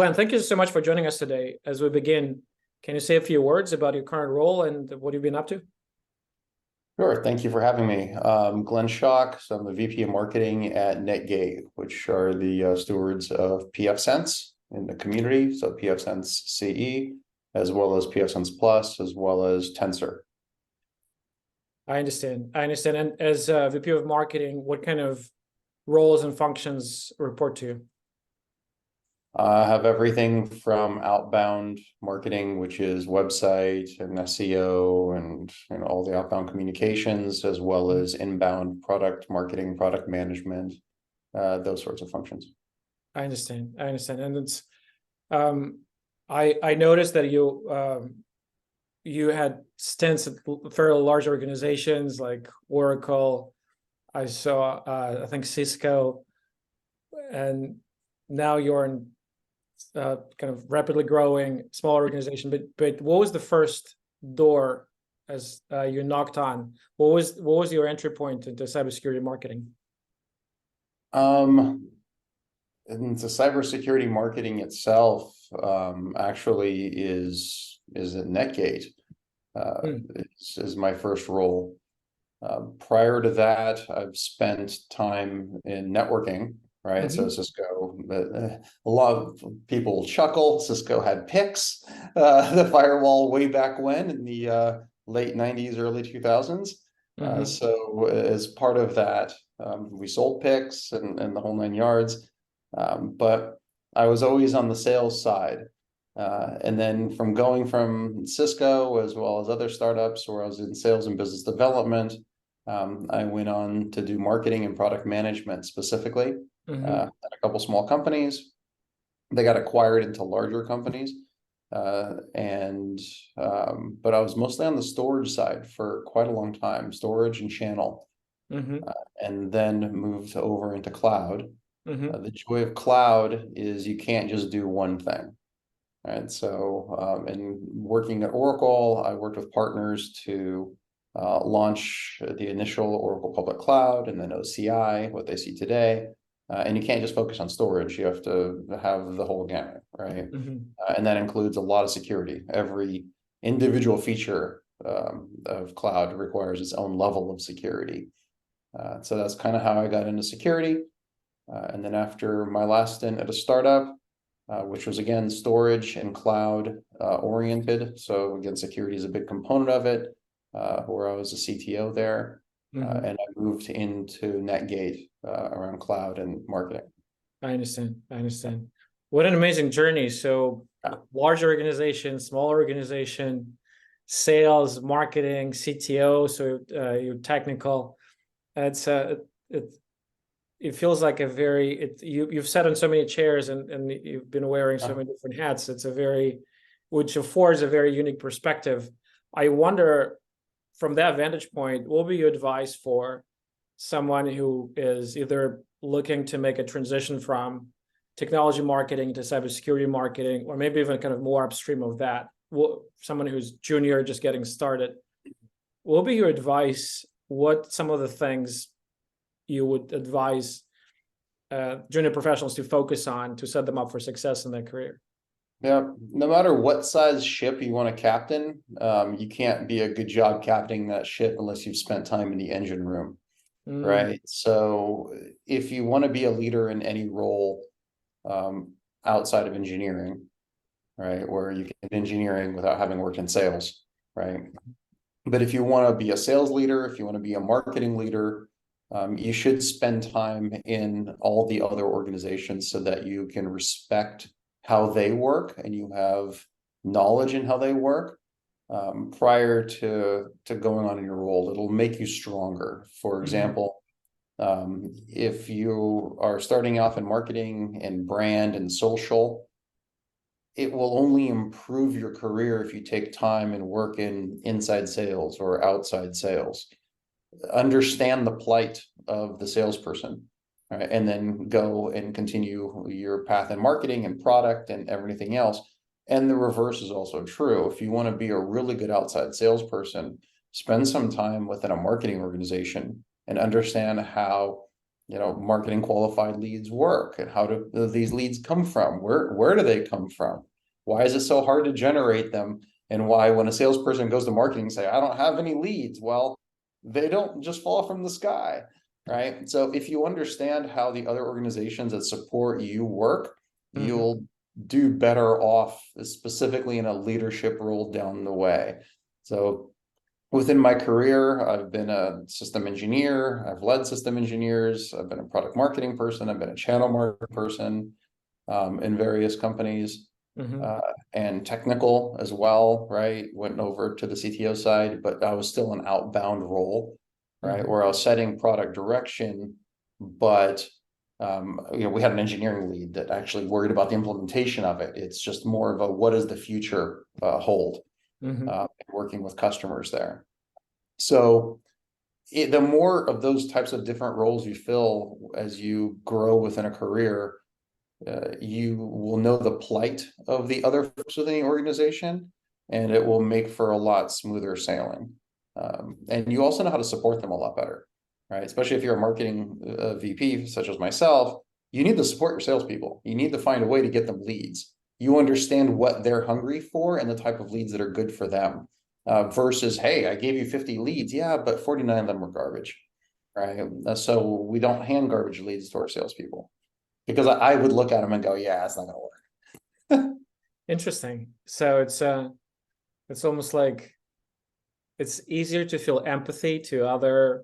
Glenn, thank you so much for joining us today. As we begin, can you say a few words about your current role and what you've been up to? Sure. Thank you for having me. Glen Shok. So I'm the VP of Marketing at Netgate, which are the stewards of PFSense in the community. So PFSense CE, as well as PFSense Plus, as well as Tensor. I understand. And as VP of Marketing, what kind of roles and functions report to you? I have everything from outbound marketing, which is website and SEO and all the outbound communications, as well as inbound product marketing, product management, those sorts of functions. I understand. And it's I noticed that you had stints at fairly large organizations like Oracle. I saw I think Cisco, and now you're in kind of rapidly growing small organization. But what was the first door as you knocked on? What was your entry point into cybersecurity marketing? And the cybersecurity marketing itself actually is at Netgate. Is my first role. Prior to that, I've spent time in networking, right? So Cisco, a lot of people chuckle. Cisco had PIX, the firewall way back when in the late 90s, early 2000s. So as part of that, we sold PIX and the whole nine yards. But I was always on the sales side. And then from going from Cisco as well as other startups where I was in sales and business development, I went on to do marketing and product management specifically at a couple small companies. They got acquired into larger companies. But I was mostly on the storage side for quite a long time, storage and channel, and then moved over into cloud. The joy of cloud is you can't just do one thing. Right. So, in working at Oracle, I worked with partners to launch the initial Oracle Public Cloud and then OCI, what they see today. And you can't just focus on storage. You have to have the whole gamut, right? And that includes a lot of security. Every individual feature of cloud requires its own level of security. So that's kind of how I got into security. And then after my last stint at a startup, which was again storage and cloud oriented. So again, security is a big component of it, where I was a CTO there. And I moved into Netgate around cloud and marketing. I understand. What an amazing journey. So large organization, small organization, sales, marketing, CTO, so you're technical. It feels like you've sat on so many chairs and you've been wearing so many different hats. Which affords a very unique perspective. I wonder, from that vantage point, what would be your advice for someone who is either looking to make a transition from technology marketing to cybersecurity marketing, or maybe even kind of more upstream of that, someone who's junior, just getting started? What would be your advice? What some of the things you would advise junior professionals to focus on to set them up for success in their career? Yeah, no matter what size ship you want to captain, you can't be a good job captaining that ship unless you've spent time in the engine room, right? So if you want to be a leader in any role outside of engineering, right, where you can engineering without having worked in sales, right? But if you want to be a sales leader, if you want to be a marketing leader, you should spend time in all the other organizations so that you can respect how they work and you have knowledge in how they work prior to going on in your role. It'll make you stronger. For example, if you are starting off in marketing and brand and social, it will only improve your career if you take time and work in inside sales or outside sales. Understand the plight of the salesperson, right? And then go and continue your path in marketing and product and everything else. And the reverse is also true. If you want to be a really good outside salesperson, spend some time within a marketing organization and understand how marketing qualified leads work, and how do these leads come from? Where do they come from? Why is it so hard to generate them? And why, when a salesperson goes to marketing and say, I don't have any leads, well, they don't just fall from the sky, right? So if you understand how the other organizations that support you work, you'll do better off, specifically in a leadership role down the way. So within my career, I've been a system engineer, I've led system engineers, I've been a product marketing person, I've been a channel marketing person in various companies, and technical as well, right? Went over to the CTO side, but I was still an outbound role, right? Where I was setting product direction, but we had an engineering lead that actually worried about the implementation of it. It's just more of a, what does the future hold? Working with customers there. So the more of those types of different roles you fill as you grow within a career, you will know the plight of the other folks within the organization, and it will make for a lot smoother sailing. And you also know how to support them a lot better, right? Especially if you're a marketing VP, such as myself, you need to support your salespeople. You need to find a way to get them leads. You understand what they're hungry for and the type of leads that are good for them, versus, hey, I gave you 50 leads. Yeah, but 49 of them were garbage, right? So we don't hand garbage leads to our salespeople, because I would look at them and go, yeah, it's not going to work. Interesting. So it's almost like it's easier to feel empathy to other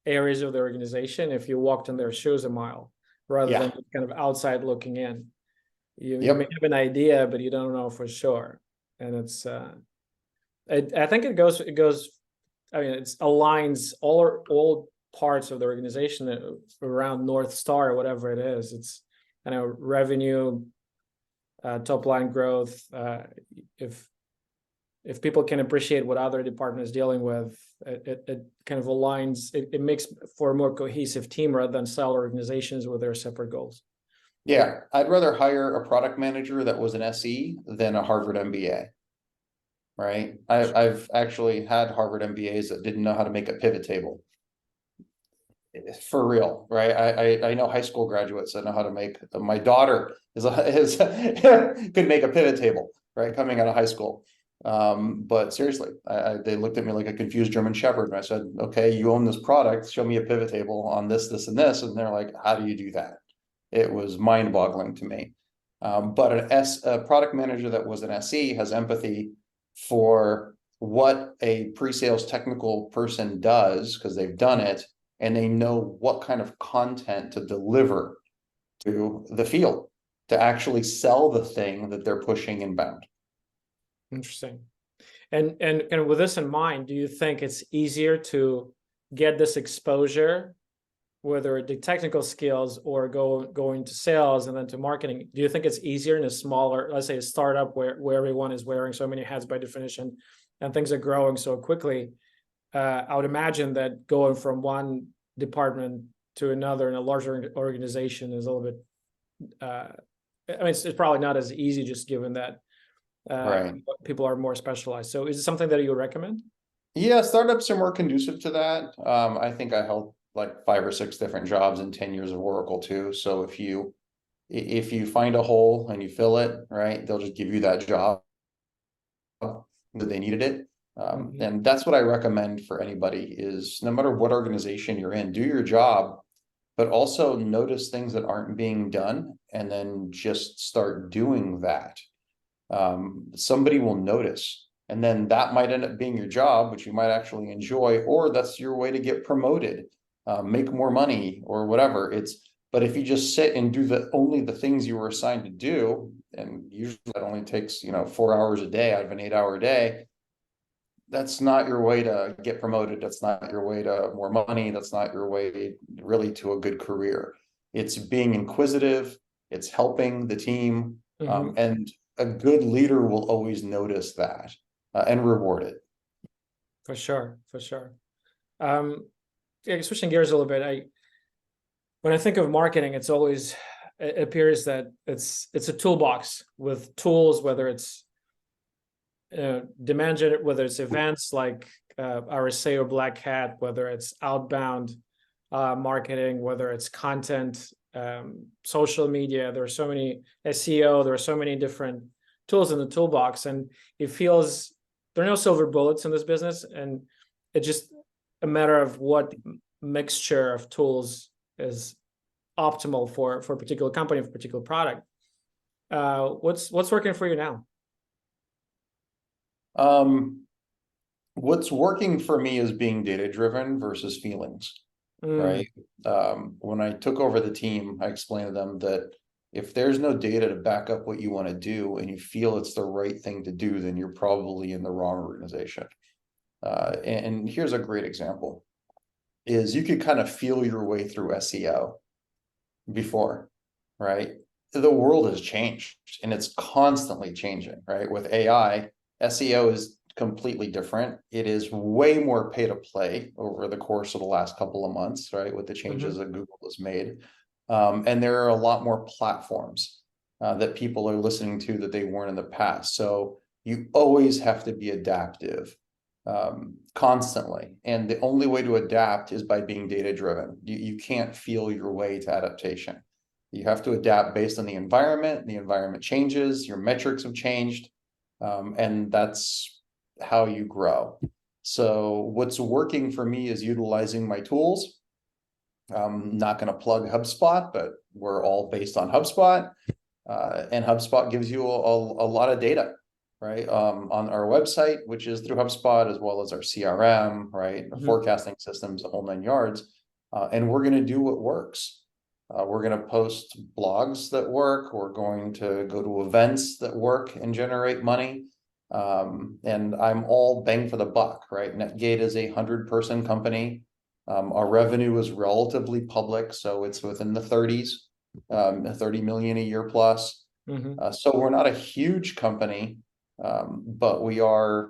areas of the organization if you walked in their shoes a mile, rather than kind of outside looking in. You may have an idea, but you don't know for sure. And it's I think it goes, I mean, it aligns all parts of the organization around North Star or whatever it is. It's revenue, top line growth. If people can appreciate what other department is dealing with, it kind of aligns. It makes for a more cohesive team rather than silo organizations with their separate goals. Yeah, I'd rather hire a product manager that was an SE than a Harvard MBA. Right. I've actually had Harvard MBAs that didn't know how to make a pivot table. For real, right? I know high school graduates that know how to make. My daughter could make a pivot table, right, coming out of high school. But seriously, they looked at me like a confused German Shepherd, and I said, "Okay, you own this product. Show me a pivot table on this, this, and this." And they're like, "How do you do that?" It was mind-boggling to me. But a product manager that was an SE has empathy for what a pre-sales technical person does, because they've done it, and they know what kind of content to deliver to the field to actually sell the thing that they're pushing inbound. Interesting. And kind of with this in mind, do you think it's easier to get this exposure, whether the technical skills or go into sales and then to marketing? Do you think it's easier in a smaller, let's say a startup where everyone is wearing so many hats by definition and things are growing so quickly? I would imagine that going from one department to another in a larger organization is a little bit, I mean, it's probably not as easy, just given that people are more specialized. So is it something that you recommend? Yeah, startups are more conducive to that. I think I held like 5 or 6 different jobs in 10 years of Oracle too. So if you find a hole and you fill it, right, they'll just give you that job that they needed it. And that's what I recommend for anybody is, no matter what organization you're in, do your job, but also notice things that aren't being done and then just start doing that. Somebody will notice, and then that might end up being your job, which you might actually enjoy, or that's your way to get promoted, make more money or whatever. But if you just sit and do only the things you were assigned to do, and usually that only takes 4 hours a day out of an 8-hour day, that's not your way to get promoted. That's not your way to more money. That's not your way really to a good career. It's being inquisitive. It's helping the team, and a good leader will always notice that and reward it. For sure. Switching gears a little bit, when I think of marketing, it appears that it's a toolbox with tools, whether it's demand gen, whether it's events like RSA or Black Hat, whether it's outbound marketing, whether it's content, social media. There are so many SEO. There are so many different tools in the toolbox, and it feels there are no silver bullets in this business, and it's just a matter of what mixture of tools is optimal for a particular company, for a particular product. What's working for you now? What's working for me is being data driven versus feelings, right? When I took over the team, I explained to them that if there's no data to back up what you want to do and you feel it's the right thing to do, then you're probably in the wrong organization. And here's a great example is you could kind of feel your way through SEO before, right? The world has changed and it's constantly changing, right? With AI, SEO is completely different. It is way more pay to play over the course of the last couple of months, right? With the changes that Google has made. And there are a lot more platforms that people are listening to that they weren't in the past. So you always have to be adaptive constantly. And the only way to adapt is by being data driven. You can't feel your way to adaptation. You have to adapt based on the environment changes, your metrics have changed, and that's how you grow. So what's working for me is utilizing my tools. I'm not going to plug HubSpot, but we're all based on HubSpot, and HubSpot gives you a lot of data, right? On our website, which is through HubSpot, as well as our CRM, right? Forecasting systems, a whole 9 yards. And we're going to do what works. We're going to post blogs that work. We're going to go to events that work and generate money. And I'm all bang for the buck, right? Netgate is a 100-person company. Our revenue is relatively public, so it's within the 30s, 30 million a year plus. So we're not a huge company, but we're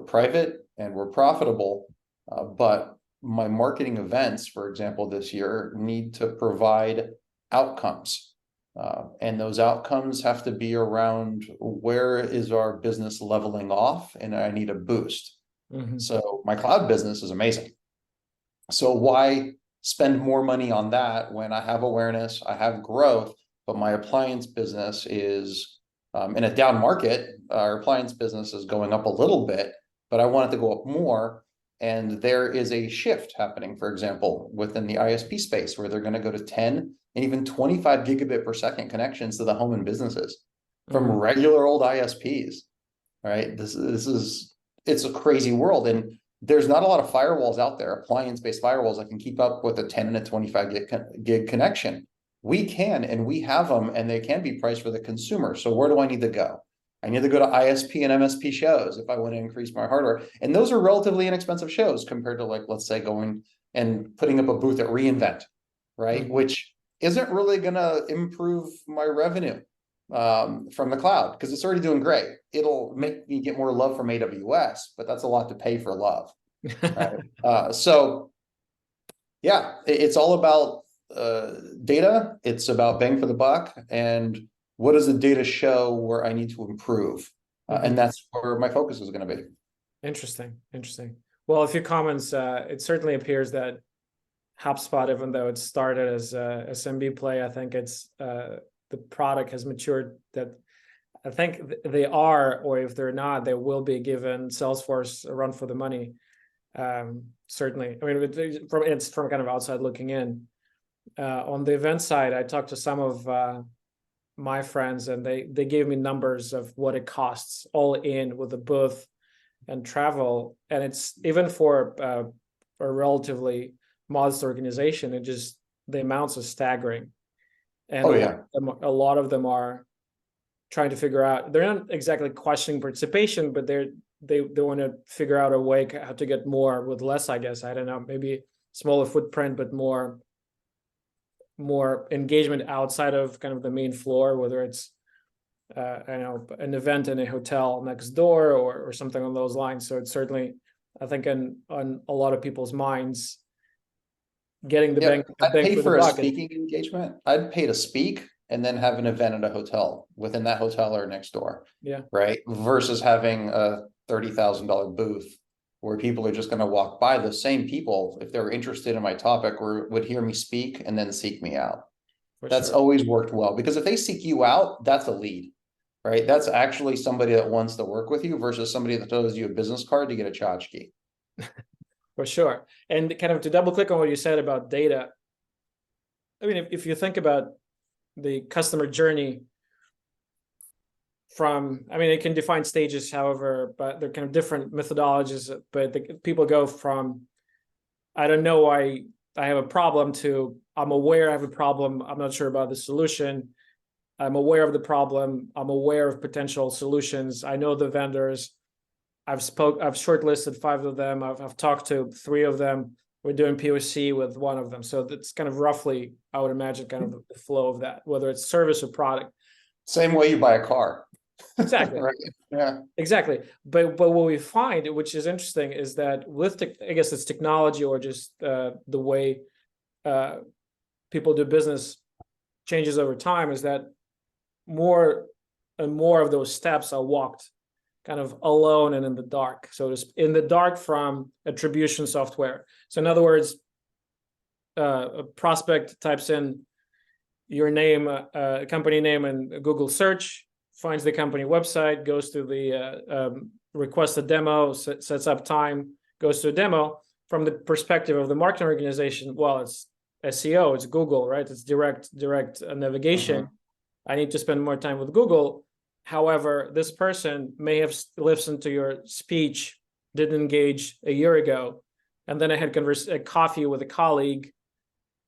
private and we're profitable. But my marketing events, for example, this year need to provide outcomes. And those outcomes have to be around where is our business leveling off and I need a boost. So my cloud business is amazing. So why spend more money on that when I have awareness, I have growth, but my appliance business is in a down market. Our appliance business is going up a little bit, but I want it to go up more. And there is a shift happening, for example, within the ISP space where they're going to go to 10 and even 25 gigabit per second connections to the home and businesses from regular old ISPs, right? It's a crazy world. And there's not a lot of firewalls out there, appliance-based firewalls that can keep up with a 10 and a 25 gig connection. We can, and we have them, and they can be priced for the consumer. So where do I need to go? I need to go to ISP and MSP shows if I want to increase my hardware. And those are relatively inexpensive shows compared to, like, let's say going and putting up a booth at reInvent, right? Which isn't really going to improve my revenue from the cloud because it's already doing great. It'll make me get more love from AWS, but that's a lot to pay for love. Right? So yeah, it's all about data. It's about bang for the buck. And what does the data show where I need to improve? And that's where my focus is going to be. Interesting. Well, a few comments. It certainly appears that HubSpot, even though it started as a SMB play, I think it's the product has matured that I think they are, or if they're not, they will be given Salesforce a run for the money. Certainly. I mean, it's from kind of outside looking in. On the event side, I talked to some of my friends, and they gave me numbers of what it costs all in with the booth and travel. And it's even for a relatively modest organization, the amounts are staggering. And a lot of them are trying to figure out, they're not exactly questioning participation, but they want to figure out a way how to get more with less, I guess. I don't know, maybe smaller footprint, but more engagement outside of kind of the main floor, whether it's an event in a hotel next door or something on those lines. So it's certainly, I think, on a lot of people's minds, getting the bang I'd pay for a buck. speaking engagement. I'd pay to speak and then have an event at a hotel within that hotel or next door. Yeah. Right. Versus having a $30,000 booth where people are just going to walk by. The same people, if they're interested in my topic, or would hear me speak and then seek me out. That's always worked well, because if they seek you out, that's a lead, right? That's actually somebody that wants to work with you versus somebody that throws you a business card to get a tchotchke. For sure. And kind of to double click on what you said about data, I mean, if you think about the customer journey from, I mean, it can define stages, however, but they're kind of different methodologies, but people go from, I don't know why I have a problem, to I'm aware I have a problem, I'm not sure about the solution, I'm aware of the problem, I'm aware of potential solutions, I know the vendors, I've shortlisted 5 of them, I've talked to 3 of them, we're doing POC with 1 of them. So that's kind of roughly, I would imagine, kind of the flow of that, whether it's service or product. Same way you buy a car. Exactly. Right. Yeah. Exactly. But what we find, which is interesting, is that with I guess it's technology, or just the way people do business changes over time, is that more and more of those steps are walked kind of alone and in the dark. So it's in the dark from attribution software. So in other words, a prospect types in your name, company name, in Google search, finds the company website, goes to the request a demo, sets up time, goes to a demo. From the perspective of the marketing organization, well, it's SEO, it's Google, right? It's direct navigation. I need to spend more time with Google. However, this person may have listened to your speech, didn't engage a year ago, and then I had a coffee with a colleague,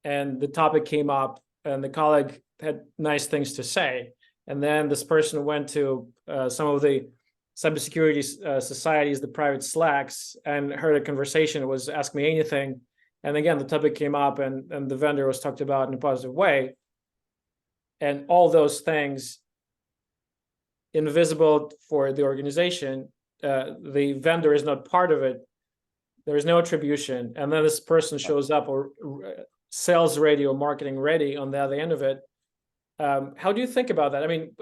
and the topic came up, and the colleague had nice things to say. And then this person went to some of the cybersecurity societies, the private Slacks, and heard a conversation. It was Ask Me Anything. And again, the topic came up, and the vendor was talked about in a positive way. And all those things, invisible for the organization, the vendor is not part of it. There is no attribution. And then this person shows up, or sales ready or marketing ready on the other end of it. How do you think about that? I mean,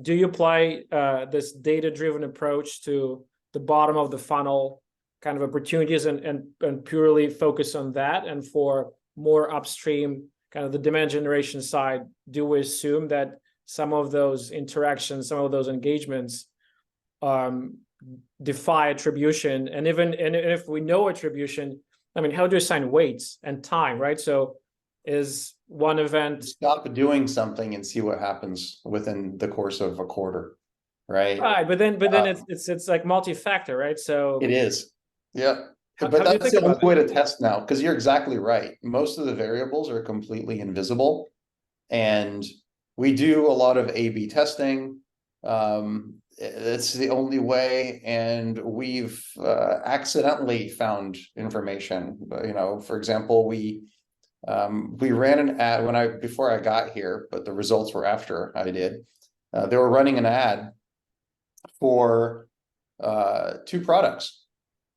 do you apply this data-driven approach to the bottom of the funnel kind of opportunities, and purely focus on that? And for more upstream, kind of the demand generation side, do we assume that some of those interactions, some of those engagements defy attribution? And if we know attribution, I mean, how do you assign weights and time, right? So is one event, stop doing something and see what happens within the course of a quarter, right? Right, but then it's like multi-factor, right? So it is, yeah. How But do you that's think the only about way to test now, because you're exactly right. Most of the variables are completely invisible, and we do a lot of A/B testing. It's the only way, and we've accidentally found information. You know, for example, we ran an ad before I got here, but the results were after I did. They were running an ad for 2 products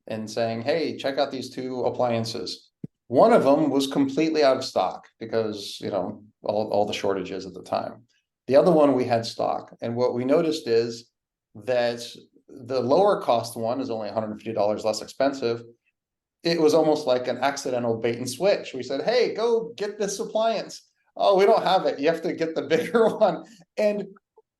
and saying, hey, check out these 2 appliances. One of them was completely out of stock because, you know, all the shortages at the time. The other one we had stock. And what we noticed is that the lower cost one is only $150 less expensive. It was almost like an accidental bait and switch. We said, hey, go get this appliance. Oh, we don't have it. You have to get the bigger one. And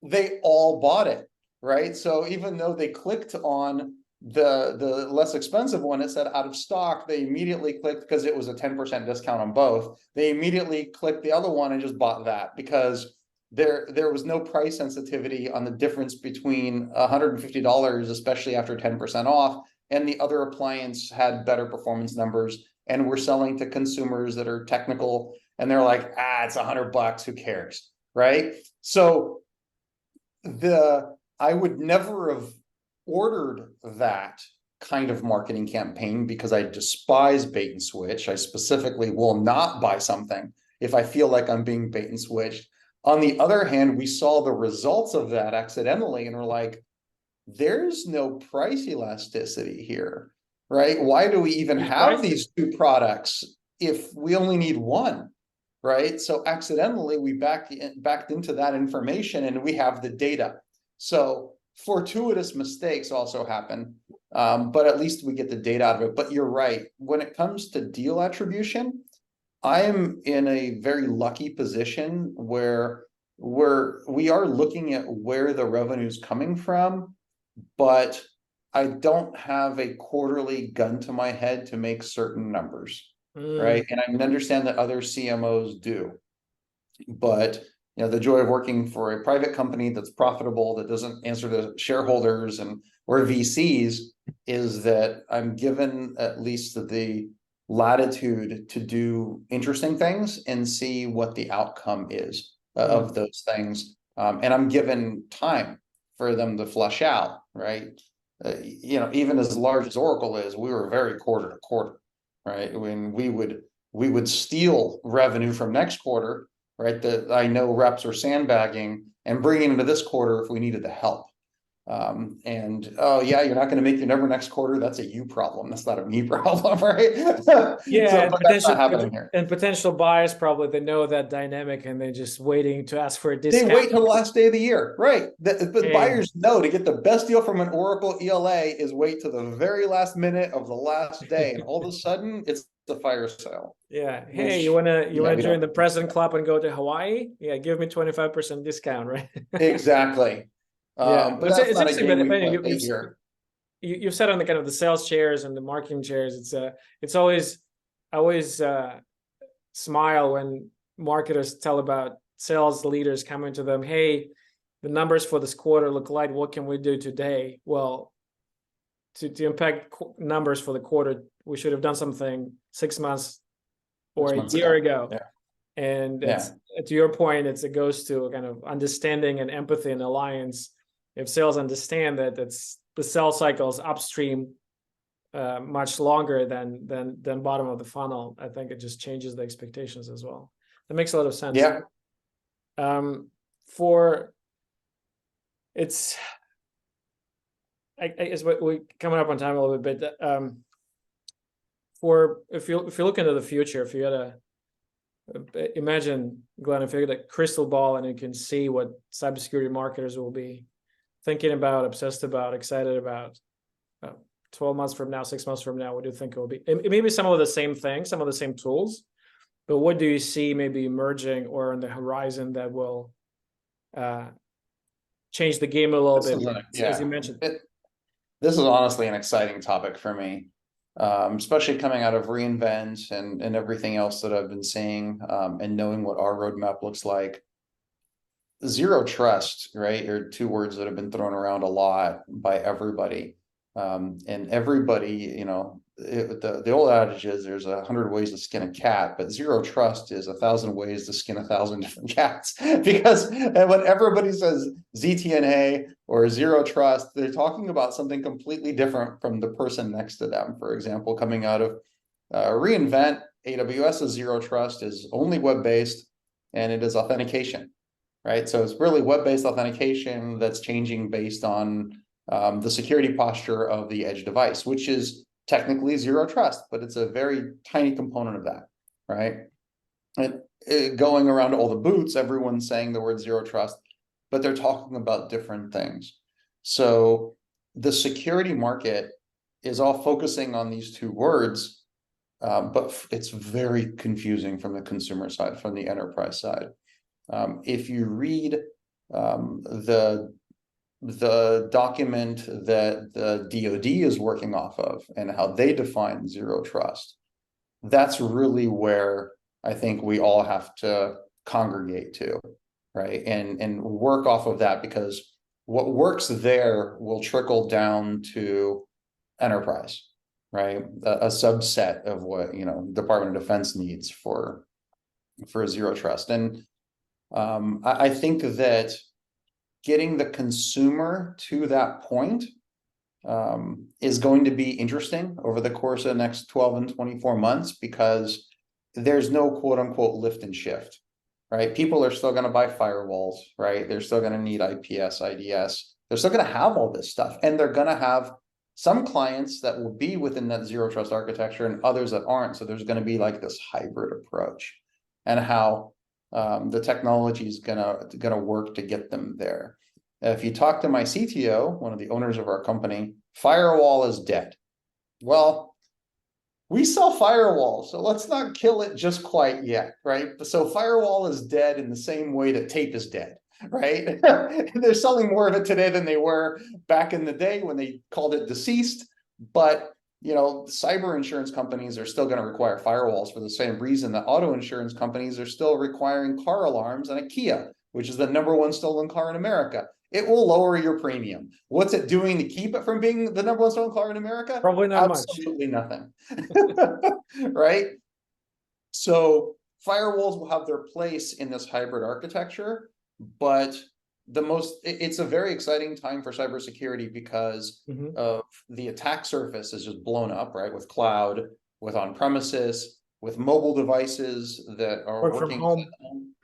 they all bought it, right? So even though they clicked on the less expensive one, it said out of stock, they immediately clicked, because it was a 10% discount on both. They immediately clicked the other one and just bought that, because there was no price sensitivity on the difference between $150, especially after 10% off, and the other appliance had better performance numbers, and we're selling to consumers that are technical, and they're like, it's $100, who cares, right? So I would never have ordered that kind of marketing campaign, because I despise bait and switch. I specifically will not buy something if I feel like I'm being bait and switched. On the other hand, we saw the results of that accidentally, and we're like, there's no price elasticity here, right? Why do we even have these 2 products if we only need one, right? So accidentally we backed into that information, and we have the data. So fortuitous mistakes also happen. But at least we get the data out of it. But you're right. When it comes to deal attribution, I am in a very lucky position where we are looking at where the revenue is coming from, but I don't have a quarterly gun to my head to make certain numbers, right? And I understand that other CMOs do, but the joy of working for a private company that's profitable, that doesn't answer to shareholders and or VCs, is that I'm given at least the latitude to do interesting things and see what the outcome is of those things. And I'm given time for them to flush out, right? Even as large as Oracle is, we were very quarter to quarter, right? When we would steal revenue from next quarter, right? That I know reps are sandbagging and bringing into this quarter if we needed the help. Oh yeah, you're not going to make your number next quarter. That's a you problem. That's not a me problem, right? Yeah, But that's not happening here. And potential buyers probably, they know that dynamic and they're just waiting to ask for a They discount. wait till the last day of the year, right? But buyers know to get the best deal from an Oracle ELA is wait to the very last minute of the last day, and all of a sudden it's the fire sale. Yeah. Hey, you wanna we join the don't- President Club and go to Hawaii? Yeah, give me 25% discount, right? Exactly. Yeah, But that's it's not a interesting. game we But play here. you've said on the kind of the sales chairs and the marketing chairs, it's always I always smile when marketers tell about sales leaders coming to them. Hey, the numbers for this quarter look like, what can we do today? Well, to impact numbers for the quarter, we should have done something 6 months or a year ago. Yeah. And it's, to your point, it goes to kind of understanding and empathy and alliance. If sales understand that the sales cycles upstream much longer than bottom of the funnel, I think it just changes the expectations as well. That makes a lot of sense. Yeah. For it's, I guess we coming up on time a little bit. For if you look into the future, if you had a imagine, Glenn, if you had a crystal ball and you can see what cybersecurity marketers will be thinking about, obsessed about, excited about 12 months from now, 6 months from now, what do you think it will be? It may be some of the same things, some of the same tools, but what do you see maybe emerging or on the horizon that will change the game a little bit, as you mentioned? This is honestly an exciting topic for me, especially coming out of reInvent and everything else that I've been seeing, and knowing what our roadmap looks like. Zero trust, right, are two words that have been thrown around a lot by everybody. And everybody, the old adage is there's 100 ways to skin a cat, but zero trust is 1,000 ways to skin 1,000 different cats. Because when everybody says ZTNA or zero trust, they're talking about something completely different from the person next to them. For example, coming out of reInvent, AWS's zero trust is only web-based, and it is authentication, right? So it's really web-based authentication that's changing based on the security posture of the edge device, which is technically zero trust, but it's a very tiny component of that, right? And going around all the booths, everyone's saying the word zero trust, but they're talking about different things. So the security market is all focusing on these two words, but it's very confusing from the consumer side, from the enterprise side. If you read the document that the DoD is working off of and how they define zero trust, that's really where I think we all have to congregate to, right? And work off of that, because what works there will trickle down to enterprise, right? A subset of what, Department of Defense needs for zero trust. And I think that getting the consumer to that point is going to be interesting over the course of the next 12 and 24 months, because there's no quote unquote lift and shift, right? People are still going to buy firewalls, right? They're still going to need IPS, IDS. They're still going to have all this stuff, and they're going to have some clients that will be within that zero trust architecture and others that aren't. So there's going to be like this hybrid approach, and how the technology is gonna work to get them there. If you talk to my CTO, one of the owners of our company, firewall is dead. Well, we sell firewalls, so let's not kill it just quite yet, right? So firewall is dead in the same way that tape is dead, right? They're selling more of it today than they were back in the day when they called it deceased. But cyber insurance companies are still going to require firewalls for the same reason that auto insurance companies are still requiring car alarms on a Kia, which is the #1 stolen car in America. It will lower your premium. What's it doing to keep it from being the #1 stolen car in America? Probably not much. Absolutely nothing. Right? So firewalls will have their place in this hybrid architecture, but it's a very exciting time for cybersecurity because of the attack surface is just blown up, right? With cloud, with on-premises, with mobile devices that are Work working from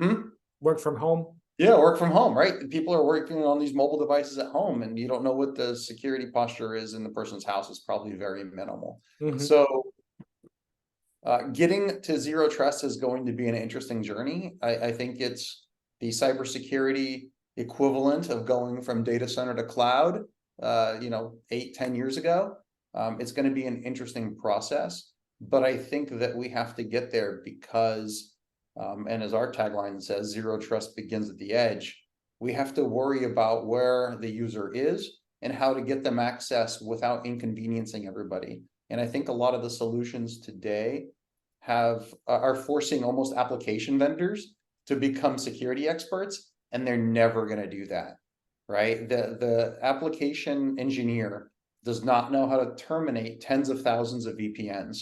home. Work from home. Yeah, work from home, right? People are working on these mobile devices at home, and you don't know what the security posture is in the person's house. It's probably very minimal. So getting to zero trust is going to be an interesting journey. I think it's the cybersecurity equivalent of going from data center to cloud, 8-10 years ago. It's going to be an interesting process, but I think that we have to get there because, and as our tagline says, zero trust begins at the edge. We have to worry about where the user is and how to get them access without inconveniencing everybody. And I think a lot of the solutions today are forcing almost application vendors to become security experts, and they're never going to do that, right? The application engineer does not know how to terminate tens of thousands of VPNs.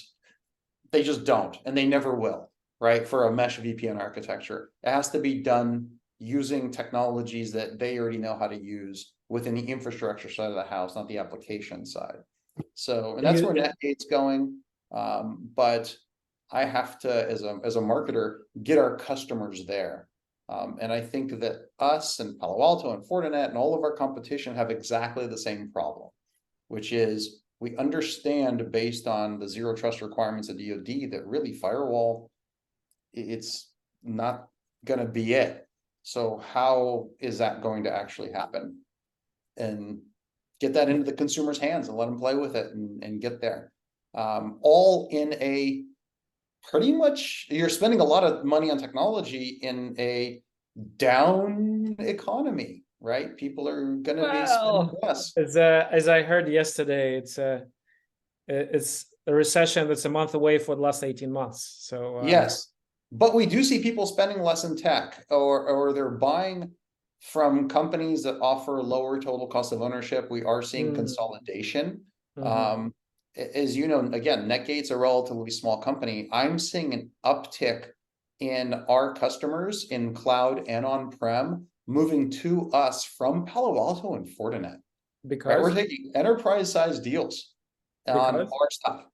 They just don't, and they never will, right? For a mesh VPN architecture, it has to be done using technologies that they already know how to use within the infrastructure side of the house, not the application side. So, and that's where Netgate's going. But I have to, as a marketer, get our customers there. And I think that us and Palo Alto and Fortinet and all of our competition have exactly the same problem, which is we understand based on the zero trust requirements of DoD that really firewall, it's not going to be it. So how is that going to actually happen? And get that into the consumer's hands and let them play with it and get there. All in a pretty much, you're spending a lot of money on technology in a down economy, right? People are going to be spending less. As I heard yesterday, it's a recession that's a month away for the last 18 months. So yes, but we do see people spending less in tech, or they're buying from companies that offer lower total cost of ownership. We are seeing consolidation. As you know, again, Netgate's a relatively small company. I'm seeing an uptick in our customers in cloud and on-prem moving to us from Palo Alto and Fortinet. Because we're taking enterprise-sized deals on our stuff.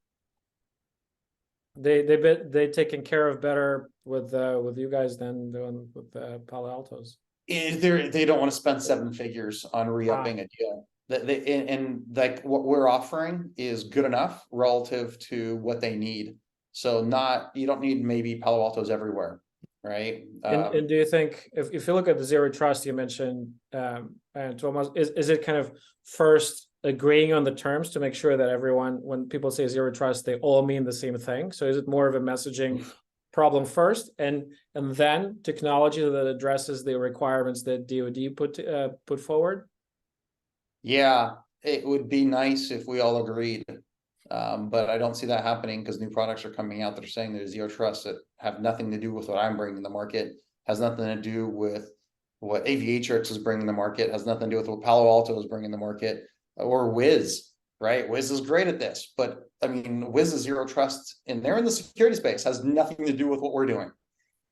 They taken care of better with you guys than doing with Palo Alto's. They don't want to spend 7 figures on re-upping a deal. And like what we're offering is good enough relative to what they need. So you don't need maybe Palo Alto's everywhere, right? And do you think if you look at the zero trust you mentioned, and Thomas, is it kind of first agreeing on the terms to make sure that everyone, when people say zero trust, they all mean the same thing? So is it more of a messaging problem first, and then technology that addresses the requirements that DoD put forward? Yeah, it would be nice if we all agreed, but I don't see that happening because new products are coming out that are saying there's zero trust that have nothing to do with what I'm bringing to the market, has nothing to do with what Aviatrix is bringing to the market, has nothing to do with what Palo Alto is bringing to the market, or Wiz, right? Wiz is great at this, but I mean, Wiz is zero trust, and they're in the security space, has nothing to do with what we're doing,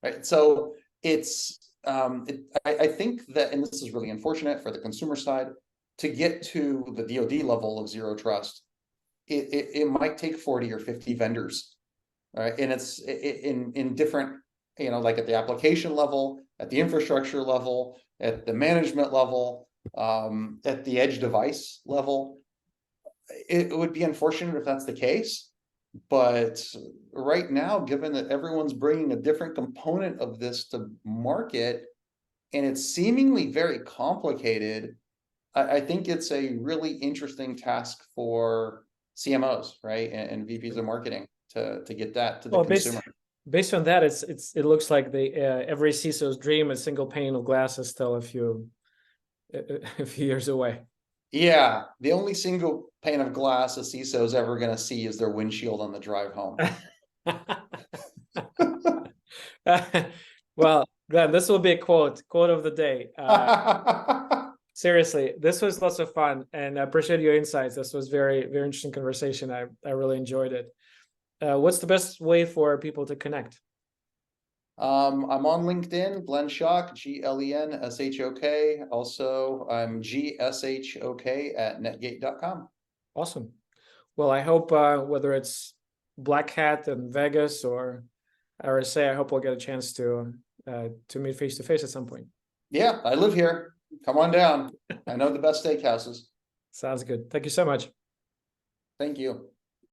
right? So it's, I think that, and this is really unfortunate for the consumer side, to get to the DoD level of zero trust, it might take 40 or 50 vendors, right? And it's in different, like at the application level, at the infrastructure level, at the management level, at the edge device level. It would be unfortunate if that's the case, but right now, given that everyone's bringing a different component of this to market, and it's seemingly very complicated, I think it's a really interesting task for CMOs, right? And VPs of marketing to get that to the Well, consumer. based on that, it looks like every CISO's dream, a single pane of glass, is still a few years away. Yeah, the only single pane of glass a CISO is ever going to see is their windshield on the drive home. Well, Glenn, this will be a quote of the day. Seriously, this was lots of fun, and I appreciate your insights. This was very, very interesting conversation. I really enjoyed it. What's the best way for people to connect? I'm on LinkedIn, Glen Shok, GLENSHOK. Also, I'm GSHOK at netgate.com. Awesome. Well, I hope whether it's Black Hat in Vegas or RSA, I hope we'll get a chance to meet face to face at some point. Yeah, I live here. Come on down. I know the best steakhouses. Sounds good. Thank you so much. Thank you.